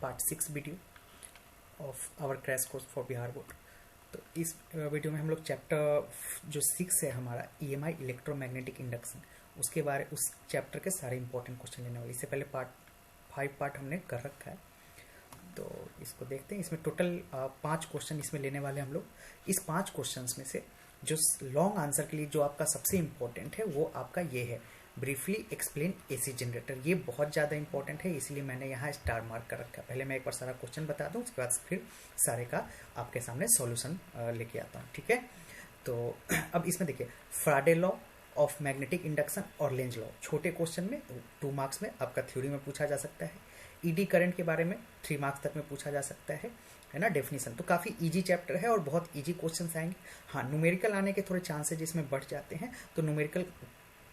Part 6 video of our crash course for Bihar board. तो इस video में हम लोग चैप्टर जो 6 है हमारा ईएमआई इलेक्ट्रोमैग्नेटिक इंडक्शन, उसके बारे उस चैप्टर के सारे इंपॉर्टेंट क्वेश्चन लेने वाले। इससे पहले पार्ट 5 पार्ट हमने कर रखा है, तो इसको देखते हैं। इसमें टोटल 5 क्वेश्चन इसमें लेने वाले हम लोग। इस 5 क्वेश्चंस में से जो लॉन्ग आंसर के लिए जो आपका सबसे इम्पोर्टेंट है वो आपका ये है, ब्रीफली एक्सप्लेन एसी जनरेटर। ये बहुत ज़्यादा इंपॉर्टेंट है, इसलिए मैंने यहाँ स्टार मार्क कर रखा है। पहले मैं एक बार सारा क्वेश्चन बता दूँ, उसके बाद फिर सारे का आपके सामने सॉल्यूशन लेके आता हूँ, ठीक है। तो अब इसमें देखिए, फ्राडे लॉ ऑफ मैग्नेटिक इंडक्शन और लेंज लॉ, छोटे क्वेश्चन में 2 मार्क्स में आपका थ्योरी में पूछा जा सकता है। ईडी करंट के बारे में 3 मार्क्स तक में पूछा जा सकता है ना, डेफिनेशन। तो काफ़ी इजी चैप्टर है और बहुत इजी क्वेश्चंस आएंगे। हाँ, न्यूमेरिकल आने के थोड़े चांसेज इसमें बढ़ जाते हैं, तो न्यूमेरिकल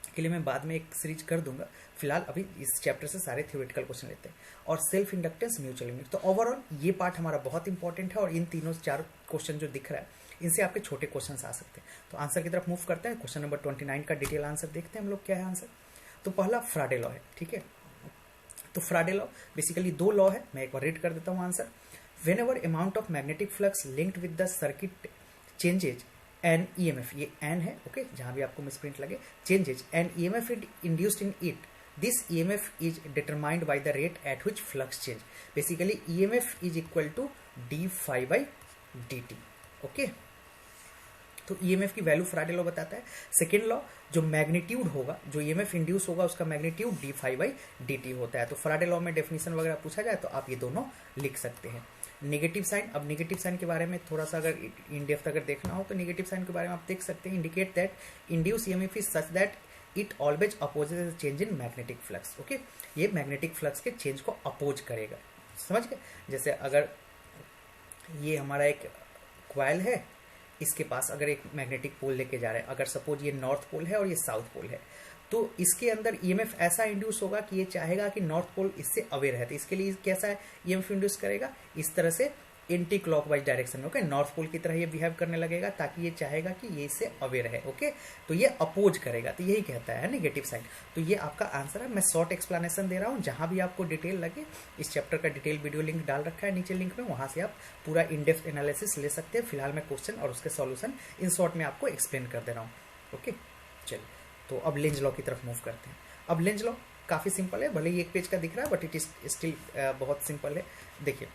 के लिए मैं बाद में एक सीरीज कर दूंगा। फिलहाल अभी इस चैप्टर से सारे थ्योरेटिकल क्वेश्चन लेते हैं। और सेल्फ इंडक्टेंस, म्यूचुअल यूनिट। तो ओवरऑल ये पार्ट हमारा बहुत इंपॉर्टेंट है और इन तीनों 4 क्वेश्चन जो दिख रहा है इनसे आपके छोटे क्वेश्चन आ सकते हैं। तो आंसर की तरफ मूव करते हैं। क्वेश्चन नंबर 29 का डिटेल आंसर देखते हैं हम लोग, क्या है आंसर। तो पहला फ्राडे लॉ है, ठीक है। तो फ्राडे लॉ बेसिकली 2 लॉ है, मैं एक बार रीड कर देता हूँ answer. Whenever amount of magnetic flux linked with the circuit changes an EMF, ये n है, ओके, जहां भी आपको मिसप्रिंट लगे, changes an EMF induced in it, this EMF is determined by the rate at which flux change. Basically EMF is equal to d phi by dt, okay. तो EMF की value फ्राडे law बताता है। Second law, जो magnitude होगा, जो EMF induce होगा उसका magnitude d phi by dt होता है। तो फ्राडे लॉ में डेफिनेशन वगैरह पूछा जाए तो आप ये दोनों लिख सकते हैं। नेगेटिव साइन, अब नेगेटिव साइन के बारे में थोड़ा सा अगर इन डेप्थ अगर देखना हो तो नेगेटिव साइन के बारे में आप देख सकते हैं। Indicate that induce EMF is such that it always opposes change in magnetic flux, okay. ये मैग्नेटिक फ्लक्स के चेंज को अपोज करेगा, समझ गए। जैसे अगर ये हमारा एक क्वाइल है, इसके पास अगर एक मैग्नेटिक पोल लेके जा रहे हैं, अगर सपोज ये नॉर्थ पोल है और ये साउथ पोल है, तो इसके अंदर EMF ऐसा इंड्यूस होगा कि ये चाहेगा कि नॉर्थ पोल इससे अवे रहे। तो इसके लिए कैसा है EMF इंड्यूस करेगा, इस तरह से एंटी क्लॉकवाइज डायरेक्शन में, ओके। नॉर्थ पोल की तरह ये बिहेव करने लगेगा ताकि ये चाहेगा कि ये इससे अवे रहे, ओके। तो ये अपोज करेगा, तो यही कहता है नेगेटिव साइन। तो ये आपका आंसर है। मैं शॉर्ट एक्सप्लेनेशन दे रहा हूँ, जहां भी आपको डिटेल लगे इस चैप्टर का डिटेल वीडियो लिंक डाल रखा है नीचे लिंक में, वहां से आप पूरा इन डेप्थ एनालिसिस ले सकते हैं। फिलहाल मैं क्वेश्चन और उसके सॉल्यूशन इन शॉर्ट में आपको एक्सप्लेन कर दे रहा हूँ, ओके। चलिए, तो अब लेंज लॉ की तरफ मूव करते हैं। अब लेंज लॉ काफी सिंपल है, भले ही एक पेज का दिख रहा है बट इट इज स्टिल बहुत सिंपल है। देखिए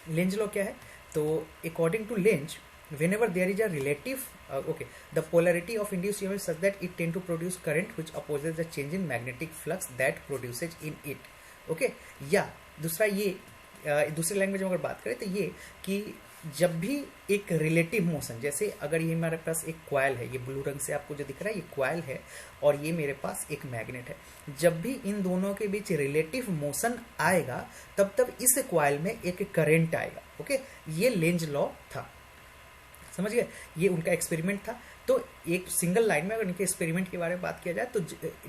लेंज लॉ क्या है, तो according to Lenz, whenever there is a relative the polarity of induced EMF such that it tend to produce current which opposes the change in magnetic flux that produces in it, okay। या दूसरा ये दूसरे language में अगर बात करें तो ये कि जब भी एक रिलेटिव मोशन, जैसे अगर ये हमारे पास एक क्वाइल है, ये ब्लू रंग से आपको जो दिख रहा है ये क्वाइल है और ये मेरे पास एक मैग्नेट है, जब भी इन दोनों के बीच रिलेटिव मोशन आएगा तब इस क्वाइल में एक करंट आएगा, ओके। ये लेंज लॉ था, समझ गए। ये उनका एक्सपेरिमेंट था। तो एक सिंगल लाइन में अगर इनके एक्सपेरिमेंट के बारे में बात किया जाए तो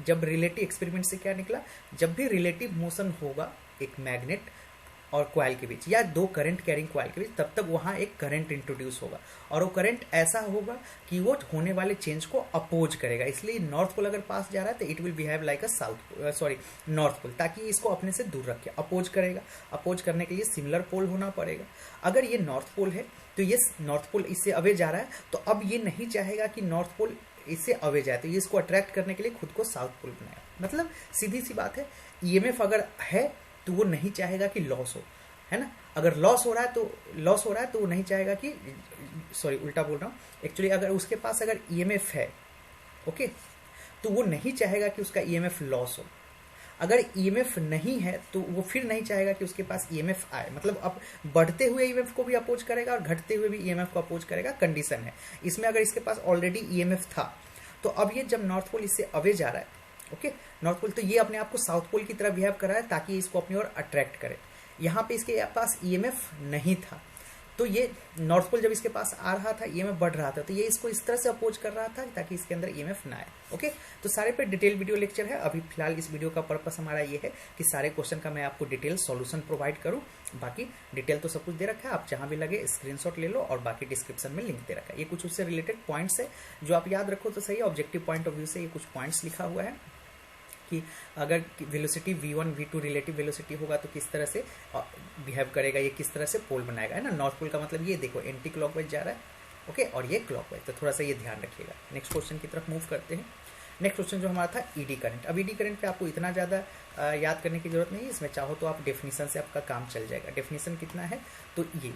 जब रिलेटिव एक्सपेरिमेंट से क्या निकला, जब भी रिलेटिव मोशन होगा एक मैग्नेट और क्वाइल के बीच या 2 करंट कैरिंग क्वाइल के बीच, तब वहां एक करंट इंट्रोड्यूस होगा और वो करंट ऐसा होगा कि वो होने वाले चेंज को अपोज करेगा। इसलिए नॉर्थ पोल अगर पास जा रहा है तो it will behave like a north pole, ताकि इसको अपने से दूर रखे, अपोज करेगा। अपोज करने के लिए सिमिलर पोल होना पड़ेगा। अगर ये नॉर्थ पोल है तो ये नॉर्थ पोल इससे अवे जा रहा है, तो अब ये नहीं चाहेगा कि नॉर्थ पोल इससे अवे जाए, तो ये इसको अट्रैक्ट करने के लिए खुद को साउथ पोल बनाया। मतलब सीधी सी बात है, EMF अगर है तो वो नहीं चाहेगा कि लॉस हो, है ना। अगर लॉस हो रहा है तो वो नहीं चाहेगा कि, सॉरी उल्टा बोल रहा हूँ, एक्चुअली अगर उसके पास अगर EMF है, ओके, तो वो नहीं चाहेगा कि उसका EMF लॉस हो। अगर EMF नहीं है तो वो फिर नहीं चाहेगा कि उसके पास EMF आए। मतलब अब बढ़ते हुए EMF को भी अपोज करेगा और घटते हुए भी EMF को अपोज करेगा, कंडीशन है इसमें। अगर इसके पास ऑलरेडी EMF था तो अब ये जब नॉर्थ पोल इससे अवे जा रहा है, ओके, नॉर्थ पोल, तो ये अपने आप को साउथ पोल की तरह बिहेव कर रहा है ताकि इसको अपनी ओर अट्रैक्ट करे। यहाँ पे इसके पास EMF नहीं था, तो ये नॉर्थ पोल जब इसके पास आ रहा था EMF बढ़ रहा था, तो ये इसको इस तरह से अपोज कर रहा था ताकि इसके अंदर EMF ना आए, ओके। तो सारे पे डिटेल वीडियो लेक्चर है। अभी फिलहाल इस वीडियो का पर्पस हमारा ये है कि सारे क्वेश्चन का मैं आपको डिटेल सॉल्यूशन प्रोवाइड करूँ। बाकी डिटेल तो सब कुछ दे रखा है, आप जहां भी लगे स्क्रीनशॉट ले लो और बाकी डिस्क्रिप्शन में लिंक दे रखा है। ये कुछ उससे रिलेटेड पॉइंट्स है जो आप याद रखो तो सही है। ऑब्जेक्टिव पॉइंट ऑफ व्यू से ये कुछ पॉइंट्स लिखा हुआ है। कि अगर velocity v1 v2 relative velocity होगा तो किस तरह से बिहेव करेगा, ये किस तरह से पोल बनाएगा, है ना। नॉर्थ पोल का मतलब ये देखो एंटी क्लॉकवाइज जा रहा है, ओके, और ये क्लॉकवाइज, तो थोड़ा सा ये ध्यान रखिएगा। नेक्स्ट क्वेश्चन की तरफ मूव करते हैं। नेक्स्ट क्वेश्चन जो हमारा था ईडी करंट। अब ईडी करंट पे आपको इतना ज़्यादा याद करने की जरूरत नहीं है, इसमें चाहो तो आप डेफिनेशन से आपका काम चल जाएगा। डेफिनेशन कितना है, तो ये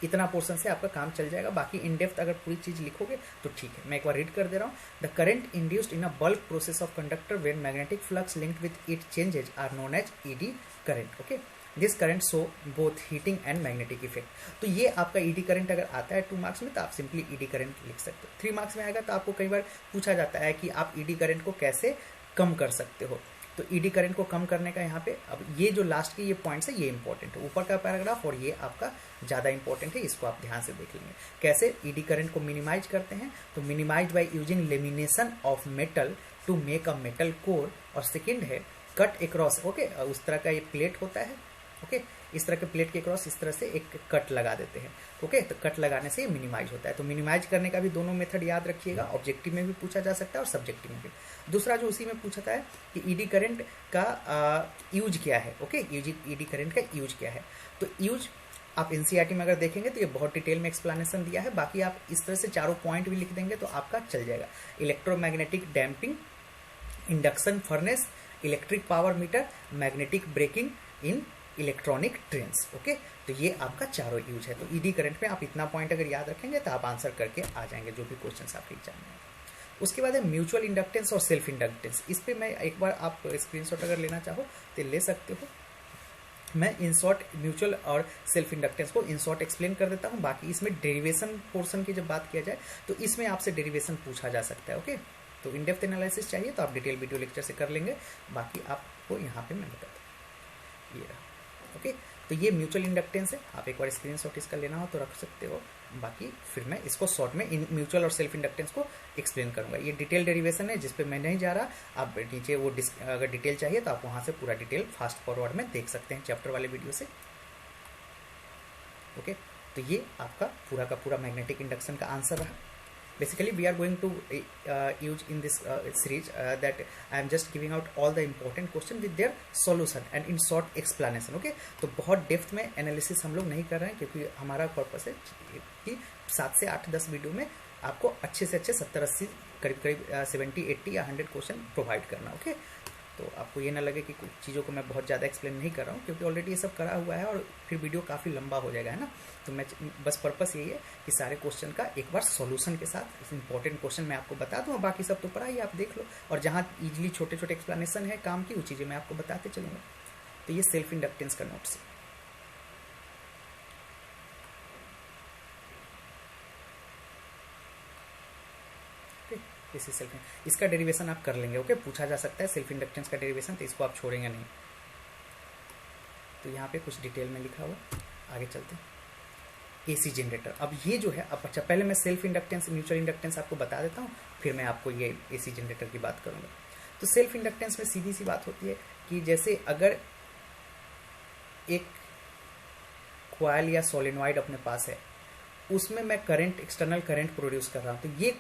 इतना पोर्शन से आपका काम चल जाएगा। बाकी इन डेप्थ अगर पूरी चीज़ लिखोगे तो ठीक है। मैं एक बार रीड कर दे रहा हूँ। The current induced in a bulk process of conductor when magnetic flux linked with it changes are known as eddy current, okay. This current show both heating and magnetic effect. तो ये आपका eddy current अगर आता है 2 marks में तो आप simply eddy current लिख सकते हो। 3 मार्क्स में आएगा तो आपको कई बार पूछा जाता है कि आप ईडी करंट को कैसे कम कर सकते हो। तो ईडी करंट को कम करने का यहाँ पे, अब ये जो लास्ट के ये पॉइंट्स है ये इंपॉर्टेंट है, ऊपर का पैराग्राफ और ये आपका ज़्यादा इंपॉर्टेंट है, इसको आप ध्यान से देख लेंगे। कैसे ईडी करंट को मिनिमाइज करते हैं, तो minimize by using lamination of metal to make a metal core, और सेकेंड है कट एक्रॉस, ओके, उस तरह का ये प्लेट होता है, ओके, इस तरह के प्लेट के क्रॉस इस तरह से एक कट लगा देते हैं, ओके। तो कट लगाने से मिनिमाइज होता है। तो मिनिमाइज करने का भी दोनों मेथड याद रखिएगा, ऑब्जेक्टिव में भी पूछा जा सकता है और सब्जेक्टिव में भी। दूसरा जो उसी में पूछा है कि ईडी करंट का यूज क्या है, ओके, ईडी करंट का यूज क्या है। तो यूज आप एनसीईआरटी में अगर देखेंगे तो ये बहुत डिटेल में एक्सप्लेनेशन दिया है। बाकी आप इस तरह से चारों पॉइंट भी लिख देंगे तो आपका चल जाएगा। Electromagnetic damping, induction furnace, electric power meter, magnetic braking in electronic trains, okay. तो ये आपका चारों यूज है। तो ईडी करंट में आप इतना पॉइंट अगर याद रखेंगे तो आप आंसर करके आ जाएंगे जो भी क्वेश्चन आपके एग्जाम में। उसके बाद है म्यूचुअल इंडक्टेंस और सेल्फ इंडक्टेंस। इस पे मैं एक बार आप स्क्रीनशॉट अगर लेना चाहो तो ले सकते हो। मैं इन शॉर्ट म्यूचुअल और सेल्फ इंडक्टेंस को इन शॉर्ट एक्सप्लेन कर देता हूँ। बाकी इसमें डेरिवेशन पोर्शन की जब बात किया जाए तो इसमें आपसे डेरिवेशन पूछा जा सकता है, ओके। तो इन डेप्थ एनालिसिस चाहिए तो आप डिटेल वीडियो लेक्चर से कर लेंगे। बाकी आपको यहाँ पे मैं बता दूँ, ये रहा, ओके। तो ये म्यूचुअल इंडक्टेंस है, आप एक बार स्क्रीनशॉट इसका लेना हो तो रख सकते हो। बाकी फिर मैं इसको शॉर्ट में इन म्यूचुअल और सेल्फ इंडक्टेंस को एक्सप्लेन करूंगा। ये डिटेल डेरिवेशन है जिस पे मैं नहीं जा रहा, आप नीचे वो अगर डिटेल चाहिए तो आप वहां से पूरा डिटेल फास्ट फॉरवर्ड में देख सकते हैं चैप्टर वाले वीडियो से, ओके। तो ये आपका पूरा का पूरा मैग्नेटिक इंडक्शन का आंसर रहा। Basically, we are going to use in this series that I am just giving out all the important question with their solution and in short explanation, okay? तो बहुत डेप्थ में analysis हम लोग नहीं कर रहे हैं क्योंकि हमारा पर्पस है कि 7 से 8-10 वीडियो में आपको अच्छे से अच्छे 70-80 करीब 70-80 या 100 क्वेश्चन प्रोवाइड करना, ओके। तो आपको ये ना लगे कि कुछ चीज़ों को मैं बहुत ज़्यादा एक्सप्लेन नहीं कर रहा हूँ क्योंकि ऑलरेडी ये सब करा हुआ है और फिर वीडियो काफ़ी लंबा हो जाएगा, है ना। तो मैं बस पर्पस यही है कि सारे क्वेश्चन का एक बार सॉल्यूशन के साथ इंपॉर्टेंट क्वेश्चन मैं आपको बता दूँ, बाकी सब तो पढ़ा ही आप देख लो, और जहाँ इजीली छोटे छोटे एक्सप्लेनेशन है काम की वो चीज़ें मैं आपको बताते चलूँगा। तो ये सेल्फ इंडक्टेंस का नोट्स है। इसका डेरिवेशन आप कर लेंगे, ओके। पूछा जा सकता है सेल्फ इंडक्टेंस का डेरिवेशन, तो इसको आप छोड़ेंगे नहीं। तो यहाँ पे कुछ डिटेल में लिखा हुआ, आगे चलते हैं। एसी जनरेटर, अब ये जो है, अब अच्छा पहले मैं सेल्फ इंडक्टेंस म्यूचुअल इंडक्टेंस आपको बता देता हूँ, फिर मैं आपको ये एसी जनरेटर की बात करूँगा। तो सेल्फ इंडक्टेंस में सीधी सी बात होती है कि जैसे अगर एक कॉइल या सोलेनॉइड अपने पास है, उसमें मैं करंट, एक्सटर्नल करंट प्रोड्यूस कर रहा हूँ, तो ये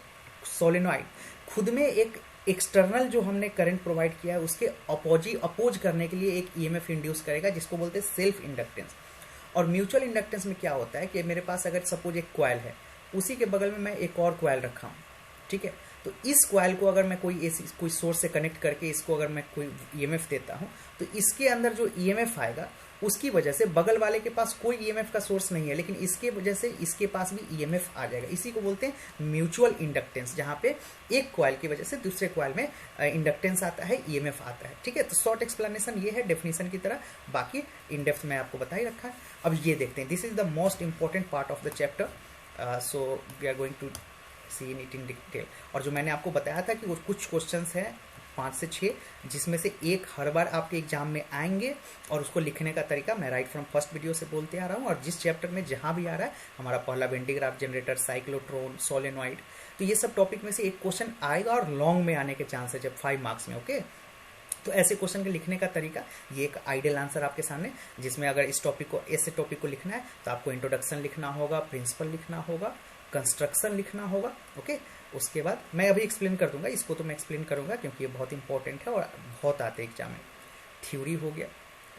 सोलेनॉइड खुद में एक एक्सटर्नल जो हमने करंट प्रोवाइड किया है उसके अपोज करने के लिए एक ईएमएफ इंड्यूस करेगा, जिसको बोलते हैं सेल्फ इंडक्टेंस। और म्यूचुअल इंडक्टेंस में क्या होता है कि मेरे पास अगर सपोज एक कॉइल है, उसी के बगल में मैं एक और कॉइल रखा हूँ, ठीक है। तो इस कॉइल को अगर मैं कोई सोर्स से कनेक्ट करके इसको अगर मैं कोई ईएमएफ देता हूँ, तो इसके अंदर जो ईएमएफ आएगा उसकी वजह से बगल वाले के पास कोई ईएमएफ का सोर्स नहीं है, लेकिन इसके वजह से इसके पास भी ईएमएफ आ जाएगा। इसी को बोलते हैं म्यूचुअल इंडक्टेंस, जहाँ पे एक कॉइल की वजह से दूसरे कॉइल में इंडक्टेंस आता है, ईएमएफ आता है, ठीक है। तो शॉर्ट एक्सप्लेनेशन ये है डेफिनेशन की तरह, बाकी इन डेप्थ में आपको बता ही रखा है। अब ये देखते हैं, this is the most important part of the chapter, so we are going to see it in detail. और जो मैंने आपको बताया था कि वो कुछ क्वेश्चंस हैं 5 से 6, जिसमें से एक हर बार आपके एग्जाम में आएंगे, और उसको लिखने का तरीका मैं राइट फ्रॉम फर्स्ट वीडियो से बोलते आ रहा हूँ। और जिस चैप्टर में जहाँ भी आ रहा है, हमारा पहला वेंटीग्राफ जनरेटर, साइक्लोट्रॉन, सोलेनॉइड, तो ये सब टॉपिक में से एक क्वेश्चन आएगा और लॉन्ग में आने के चांस है, जब 5 मार्क्स में, ओके। तो ऐसे क्वेश्चन के लिखने का तरीका, ये एक आइडियल आंसर आपके सामने, जिसमें अगर इस टॉपिक को, ऐसे टॉपिक को लिखना है तो आपको इंट्रोडक्शन लिखना होगा, प्रिंसिपल लिखना होगा, कंस्ट्रक्शन लिखना होगा। ओके, उसके बाद मैं अभी एक्सप्लेन कर दूंगा, इसको तो मैं एक्सप्लेन करूंगा क्योंकि ये बहुत इंपॉर्टेंट है और बहुत आते हैं एग्जाम में। थ्योरी हो गया,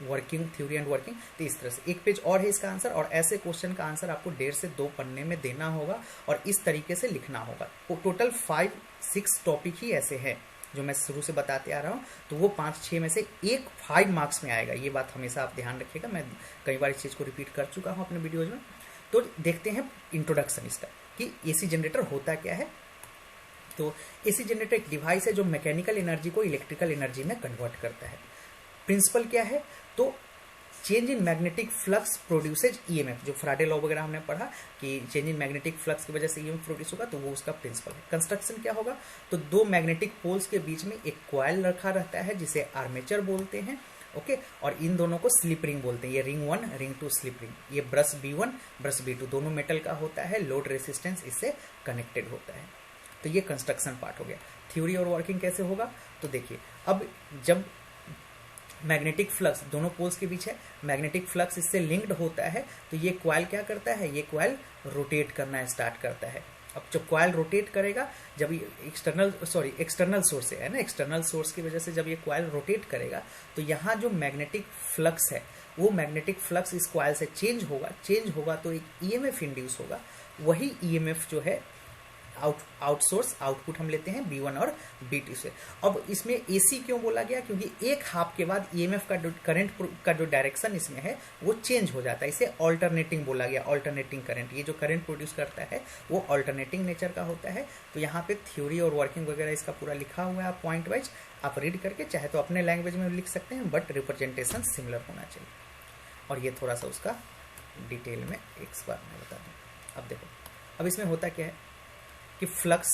वर्किंग, थ्योरी एंड वर्किंग। तो इस तरह से एक पेज और है इसका आंसर, और ऐसे क्वेश्चन का आंसर आपको 1.5 से 2 पन्ने में देना होगा और इस तरीके से लिखना होगा। टोटल 5-6 टॉपिक ही ऐसे हैं जो मैं शुरू से बताते आ रहा हूँ, तो वो 5-6 में से एक 5 मार्क्स में आएगा। ये बात हमेशा आप ध्यान रखिएगा, मैं कई बार इस चीज़ को रिपीट कर चुका हूँ अपने वीडियोज में। तो देखते हैं इंट्रोडक्शन इसका कि एसी जनरेटर होता क्या है। तो एसी जनरेटर एक डिवाइस है जो मैकेनिकल एनर्जी को इलेक्ट्रिकल एनर्जी में कन्वर्ट करता है। प्रिंसिपल क्या है, तो change in magnetic flux produces EMF, जो फ्राडे लॉ वगैरह हमने पढ़ा कि चेंज इन मैग्नेटिक फ्लक्स की वजह से ईएमएफ प्रोड्यूस होगा, तो वो उसका प्रिंसिपल है। कंस्ट्रक्शन क्या होगा, तो 2 मैग्नेटिक पोल्स के बीच में एक कॉइल रखा रहता है जिसे आर्मेचर बोलते हैं। ओके, और इन दोनों को स्लिप रिंग बोलते हैं। ये रिंग 1, रिंग 2 स्लिप रिंग। ये ब्रश B1, ब्रश B2 दोनों मेटल का होता है, लोड रेसिस्टेंस इससे कनेक्टेड होता है। तो ये कंस्ट्रक्शन पार्ट हो गया। थ्योरी और वर्किंग कैसे होगा, तो देखिए, अब जब मैग्नेटिक फ्लक्स दोनों पोल्स के बीच है, मैग्नेटिक फ्लक्स इससे लिंक्ड होता है, तो ये कॉइल क्या करता है, ये कॉइल रोटेट करना स्टार्ट करता है। अब जब कॉइल रोटेट करेगा, जब ये एक्सटर्नल सोर्स से है ना, एक्सटर्नल सोर्स की वजह से जब ये कॉइल रोटेट करेगा, तो यहाँ जो मैग्नेटिक फ्लक्स है वो मैग्नेटिक फ्लक्स इस कॉइल से चेंज होगा तो एक ईएमएफ इंड्यूस होगा। वही ईएमएफ जो है आउटपुट हम लेते हैं B1 और B2 से। अब इसमें AC क्यों बोला गया, क्योंकि एक हाफ के बाद EMF का करंट का जो डायरेक्शन इसमें है वो चेंज हो जाता है, इसे ऑल्टरनेटिंग बोला गया, ऑल्टरनेटिंग करंट। ये जो करंट प्रोड्यूस करता है वो ऑल्टरनेटिंग नेचर का होता है। तो यहाँ पे थ्योरी और वर्किंग वगैरह इसका पूरा लिखा हुआ है, आप पॉइंट वाइज आप रीड करके चाहे तो अपने लैंग्वेज में लिख सकते हैं, बट रिप्रेजेंटेशन सिमिलर होना चाहिए। और ये थोड़ा सा उसका डिटेल में एक बार मैं बता दूँ। अब देखो, अब इसमें होता क्या है कि फ्लक्स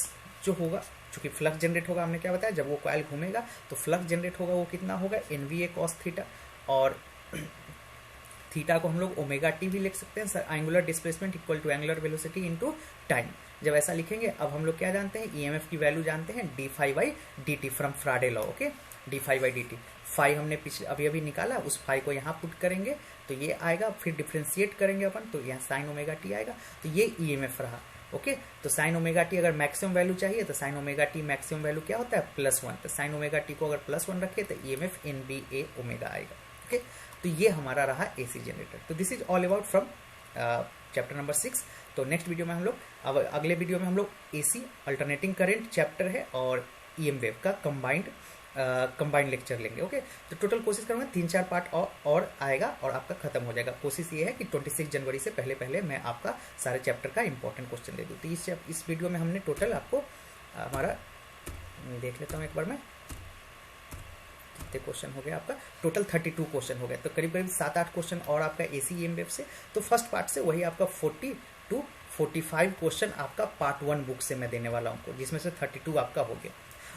जो होगा, चूंकि फ्लक्स जनरेट होगा, हमने क्या बताया, जब वो कॉइल घूमेगा तो फ्लक्स जनरेट होगा, वो कितना होगा, NVA cos थीटा, और थीटा को हम लोग ओमेगा टी भी लिख सकते हैं, angular displacement equal to angular velocity into time. जब ऐसा लिखेंगे, अब हम लोग क्या जानते हैं, ईएमएफ की वैल्यू जानते हैं d∅/dt from Faraday law. Okay, d∅/dt, phi हमने पिछले अभी निकाला, उस फाई को यहाँ पुट करेंगे तो ये आएगा, फिर डिफ्रेंशिएट करेंगे अपन तो यहाँ साइन ओमेगा टी आएगा, तो ये ईएमएफ रहा। ओके, तो साइन ओमेगा टी अगर मैक्सिमम वैल्यू चाहिए तो sine omega T maximum value क्या होता है, +1। तो साइन ओमेगा टी को अगर +1 रखे तो ईएमएफ NBA ओमेगा आएगा। ओके, तो ये हमारा रहा एसी जनरेटर। तो this is all about from chapter number 6। तो नेक्स्ट वीडियो में हम लोग, अब अगले वीडियो में हम लोग एसी अल्टरनेटिंग करंट चैप्टर है और EM वेव का कंबाइंड लेक्चर लेंगे। ओके, तो टोटल कोशिश करूंगा 3-4 पार्ट और आएगा और आपका खत्म हो जाएगा। कोशिश ये है कि 26 जनवरी से पहले मैं आपका सारे चैप्टर का इंपॉर्टेंट क्वेश्चन दे दूँ। तो इस वीडियो में हमने टोटल आपको हमारा देख लेता हूँ एक बार मैं, कितने क्वेश्चन हो गया आपका, टोटल 32 क्वेश्चन हो गए। तो करीब 7-8 क्वेश्चन और आपका एसी EM वेव से। तो फर्स्ट पार्ट से वही आपका 40-45 क्वेश्चन आपका पार्ट 1 बुक से मैं देने वाला हूँ, जिसमें से 32 आपका हो गया,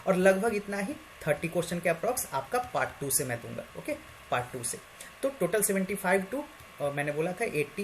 और लगभग इतना ही 30 क्वेश्चन के अप्रॉक्स आपका पार्ट 2 से मैं दूंगा। ओके, पार्ट 2 से तो टोटल 75 टू मैंने बोला था 80